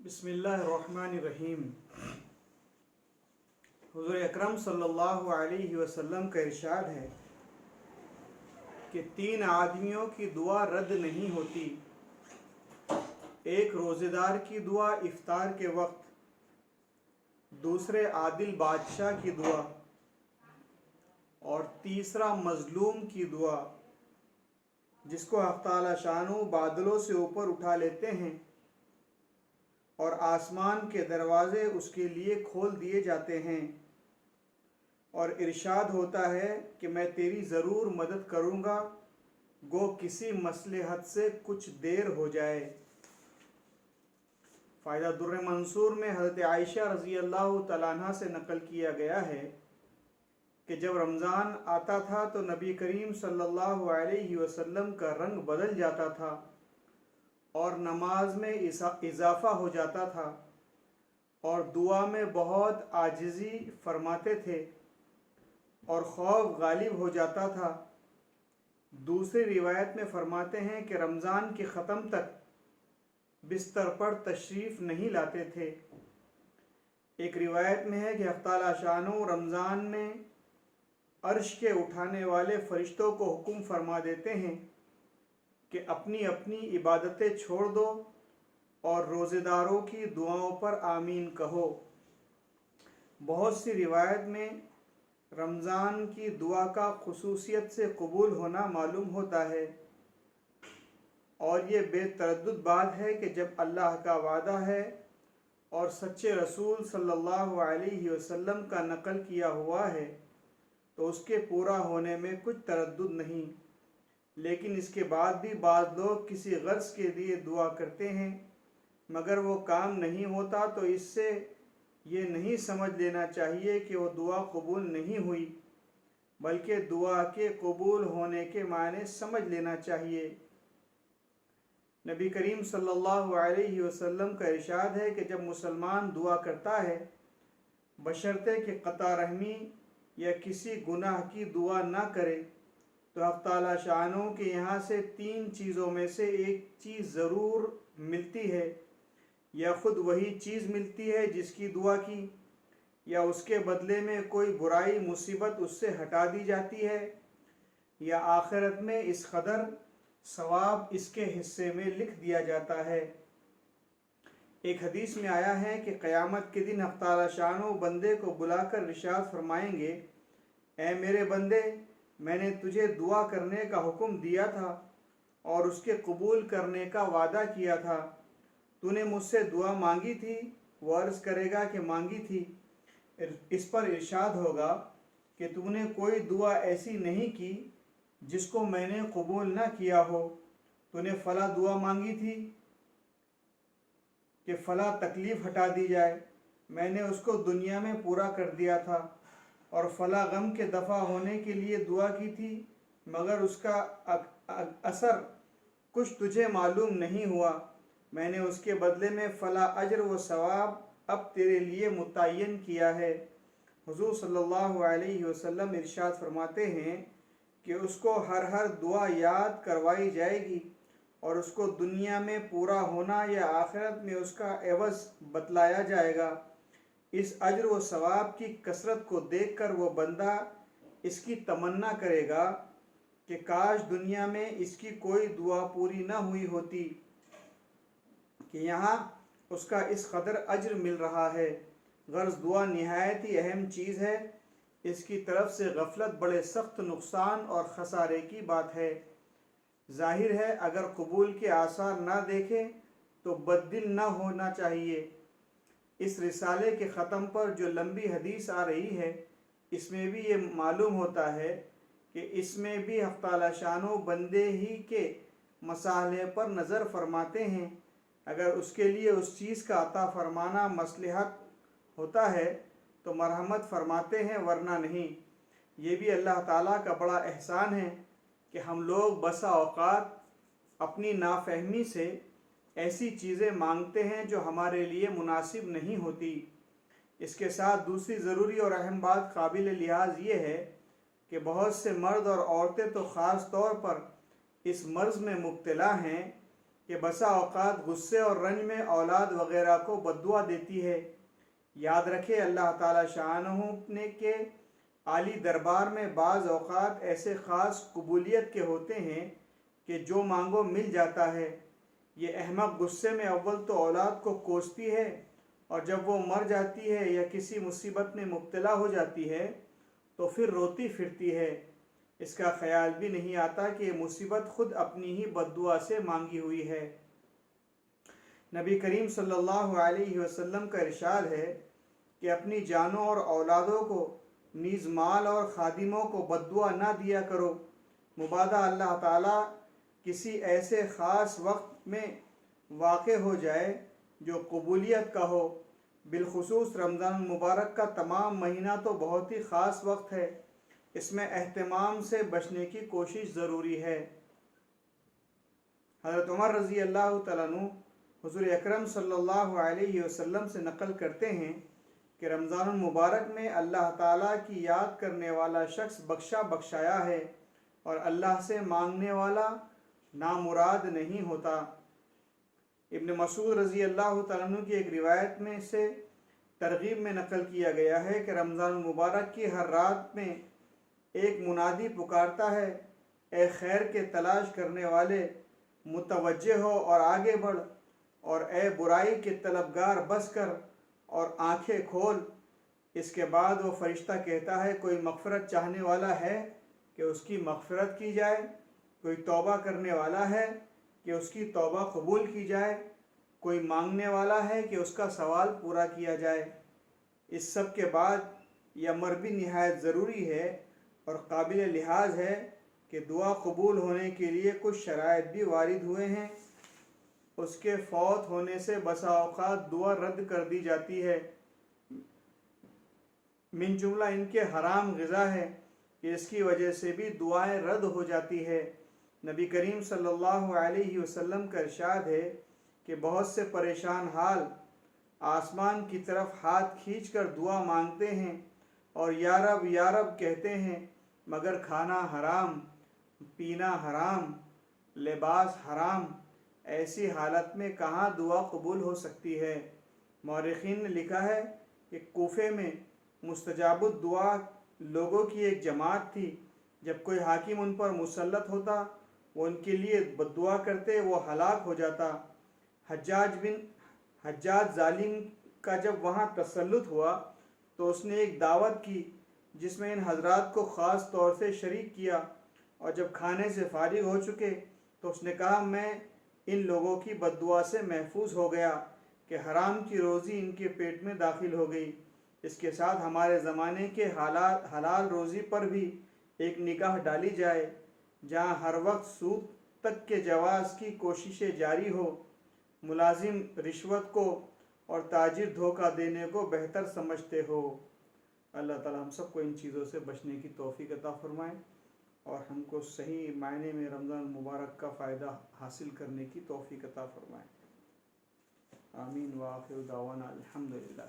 बिस्मिल्लाहिर्रहमानिर्रहीम। हुज़ूर अकरम सल्लल्लाहु अलैहि वसल्लम का इरशाद है कि 3 आदमियों की दुआ रद्द नहीं होती। एक रोज़ेदार की दुआ इफ्तार के वक्त, दूसरे आदिल बादशाह की दुआ और तीसरा मज़लूम की दुआ, जिसको अल्लाह ताला शानो बादलों से ऊपर उठा लेते हैं और आसमान के दरवाज़े उसके लिए खोल दिए जाते हैं और इरशाद होता है कि मैं तेरी ज़रूर मदद करूँगा, गो किसी मसलहत से कुछ देर हो जाए। फ़ायदा दुर्र मंसूर में हज़रत आयशा रज़ी अल्लाह तआला अन्हा से नकल किया गया है कि जब रमज़ान आता था तो नबी करीम सल्लल्लाहु अलैहि वसल्लम का रंग बदल जाता था और नमाज में इजाफ़ा हो जाता था और दुआ में बहुत आजिज़ी फरमाते थे और खौफ गालिब हो जाता था। दूसरी रिवायत में फरमाते हैं कि रमज़ान के ख़त्म तक बिस्तर पर तशरीफ़ नहीं लाते थे। एक रिवायत में है कि अल्लाह ताला शानो रमज़ान में अर्श के उठाने वाले फ़रिश्तों को हुक्म फरमा देते हैं कि अपनी अपनी इबादतें छोड़ दो और रोज़ेदारों की दुआओं पर आमीन कहो। बहुत सी रिवायत में रमज़ान की दुआ का खुसूसियत से कबूल होना मालूम होता है और ये बेतरद्दुद बात है कि जब अल्लाह का वादा है और सच्चे रसूल सल्लल्लाहु अलैहि वसल्लम का नकल किया हुआ है तो उसके पूरा होने में कुछ तरद्दुद नहीं। लेकिन इसके बाद भी बाज़ लोग किसी गर्ज़ के लिए दुआ करते हैं मगर वो काम नहीं होता, तो इससे ये नहीं समझ लेना चाहिए कि वो दुआ कबूल नहीं हुई, बल्कि दुआ के कबूल होने के मायने समझ लेना चाहिए। नबी करीम सल्लल्लाहु अलैहि वसल्लम का इरशाद है कि जब मुसलमान दुआ करता है बशर्ते कि क़ता रहमी या किसी गुनाह की दुआ ना करे तो अल्लाह ताला शानों के यहाँ से 3 चीज़ों में से एक चीज़ ज़रूर मिलती है, या ख़ुद वही चीज़ मिलती है जिसकी दुआ की, या उसके बदले में कोई बुराई मुसीबत उससे हटा दी जाती है, या आखिरत में इस कदर सवाब इसके हिस्से में लिख दिया जाता है। एक हदीस में आया है कि क़यामत के दिन अल्लाह ताला शानो बंदे को बुलाकर इरशाद फरमाएंगे, ऐ मेरे बंदे, मैंने तुझे दुआ करने का हुक्म दिया था और उसके कबूल करने का वादा किया था। तूने मुझसे दुआ मांगी थी? वो अर्ज़ करेगा कि मांगी थी। इस पर इरशाद होगा कि तूने कोई दुआ ऐसी नहीं की जिसको मैंने कबूल ना किया हो। तूने फ़ला दुआ मांगी थी कि फ़ला तकलीफ़ हटा दी जाए, मैंने उसको दुनिया में पूरा कर दिया था। और फ़ला गम के दफ़ा होने के लिए दुआ की थी मगर उसका असर कुछ तुझे मालूम नहीं हुआ, मैंने उसके बदले में फ़ला अजर व सवाब अब तेरे लिए मुतय्यन किया है। हुज़ूर सल्लल्लाहु अलैहि वसल्लम इरशाद फरमाते हैं कि उसको हर दुआ याद करवाई जाएगी और उसको दुनिया में पूरा होना या आखिरत में उसका एवज़ बतलाया जाएगा। इस अजर व सवाब की कसरत को देखकर वो बंदा इसकी तमन्ना करेगा कि काश दुनिया में इसकी कोई दुआ पूरी ना हुई होती, कि यहाँ उसका इस कदर अजर मिल रहा है। गर्ज़ दुआ निहायत ही अहम चीज़ है, इसकी तरफ से गफलत बड़े सख्त नुकसान और खसारे की बात है। ज़ाहिर है अगर कबूल के आसार ना देखें तो बददिल ना होना चाहिए। इस रिसाले के ख़त्म पर जो लंबी हदीस आ रही है इसमें भी ये मालूम होता है कि इसमें भी अल्लाह ताला शानो बंदे ही के मसाले पर नज़र फरमाते हैं। अगर उसके लिए उस चीज़ का अता फरमाना मसलहत होता है तो मरहमत फरमाते हैं, वरना नहीं। ये भी अल्लाह ताला का बड़ा एहसान है कि हम लोग बसा औक़ात अपनी नाफहमी से ऐसी चीज़ें मांगते हैं जो हमारे लिए मुनासिब नहीं होती। इसके साथ दूसरी ज़रूरी और अहम बात काबिल लिहाज ये है कि बहुत से मर्द और औरतें तो ख़ास तौर पर इस मर्ज़ में मुब्तला हैं کہ بسا اوقات غصے اور رنج میں اولاد وغیرہ کو بددعا دیتی ہے۔ یاد رکھے اللہ تعالی شانہ نے کے عالی دربار میں بعض اوقات ایسے خاص قبولیت کے ہوتے ہیں کہ جو مانگو مل جاتا ہے۔ یہ احمق غصے میں اول تو اولاد کو کوستی ہے، اور جب وہ مر جاتی ہے یا کسی مصیبت میں مبتلا ہو جاتی ہے تو پھر روتی پھرتی ہے۔ اس کا خیال بھی نہیں آتا کہ یہ مصیبت خود اپنی ہی بددعا سے مانگی ہوئی ہے۔ نبی کریم صلی اللہ علیہ وسلم کا ارشاد ہے کہ اپنی جانوں اور اولادوں کو نیز مال اور خادموں کو بددعا نہ دیا کرو، مبادا اللہ تعالیٰ کسی ایسے خاص وقت میں واقع ہو جائے جو قبولیت کا ہو۔ بالخصوص رمضان المبارک کا تمام مہینہ تو بہت ہی خاص وقت ہے، اس میں اہتمام سے بچنے کی کوشش ضروری ہے۔ حضرت عمر رضی اللہ تعالیٰ عنہ حضور اکرم صلی اللہ علیہ وسلم سے نقل کرتے ہیں کہ رمضان المبارک میں اللہ تعالیٰ کی یاد کرنے والا شخص بخشا بخشایا ہے، اور اللہ سے مانگنے والا نامراد نہیں ہوتا۔ ابن مسعود رضی اللہ تعالیٰ عنہ کی ایک روایت میں سے ترغیب میں نقل کیا گیا ہے کہ رمضان المبارک کی ہر رات میں ایک منادی پکارتا ہے، اے خیر کے تلاش کرنے والے، متوجہ ہو اور آگے بڑھ، اور اے برائی کے طلبگار بس کر اور آنکھیں کھول۔ اس کے بعد وہ فرشتہ کہتا ہے، کوئی مغفرت چاہنے والا ہے کہ اس کی مغفرت کی جائے، کوئی توبہ کرنے والا ہے کہ اس کی توبہ قبول کی جائے، کوئی مانگنے والا ہے کہ اس کا سوال پورا کیا جائے۔ اس سب کے بعد یہ امر بھی نہایت ضروری ہے اور قابل لحاظ ہے کہ دعا قبول ہونے کے لیے کچھ شرائط بھی وارد ہوئے ہیں۔ اس کے فوت ہونے سے بسا اوقات دعا رد کر دی جاتی ہے۔ من جملہ ان کے حرام غذا ہے کہ اس کی وجہ سے بھی دعائیں رد ہو جاتی ہے۔ نبی کریم صلی اللہ علیہ وسلم کا ارشاد ہے کہ بہت سے پریشان حال آسمان کی طرف ہاتھ کھینچ کر دعا مانگتے ہیں اور یا رب کہتے ہیں، مگر کھانا حرام، پینا حرام، لباس حرام، ایسی حالت میں کہاں دعا قبول ہو سکتی ہے؟ مورخین نے لکھا ہے کہ کوفے میں مستجاب الدعا لوگوں کی ایک جماعت تھی۔ جب کوئی حاکم ان پر مسلط ہوتا، وہ ان کے لیے بددعا کرتے، وہ ہلاک ہو جاتا۔ حجاج ظالم کا جب وہاں تسلط ہوا تو اس نے ایک دعوت کی جس میں ان حضرات کو خاص طور سے شریک کیا، اور جب کھانے سے فارغ ہو چکے تو اس نے کہا، میں ان لوگوں کی بددعا سے محفوظ ہو گیا کہ حرام کی روزی ان کے پیٹ میں داخل ہو گئی۔ اس کے ساتھ ہمارے زمانے کے حلال روزی پر بھی ایک نگاہ ڈالی جائے، جہاں ہر وقت سود تک کے جواز کی کوششیں جاری ہو، ملازم رشوت کو اور تاجر دھوکہ دینے کو بہتر سمجھتے ہو۔ اللہ تعالی ہم سب کو ان چیزوں سے بچنے کی توفیق عطا فرمائے اور ہم کو صحیح معنی میں رمضان المبارک کا فائدہ حاصل کرنے کی توفیق عطا فرمائے۔ آمین وآخر دعوانا الحمدللہ۔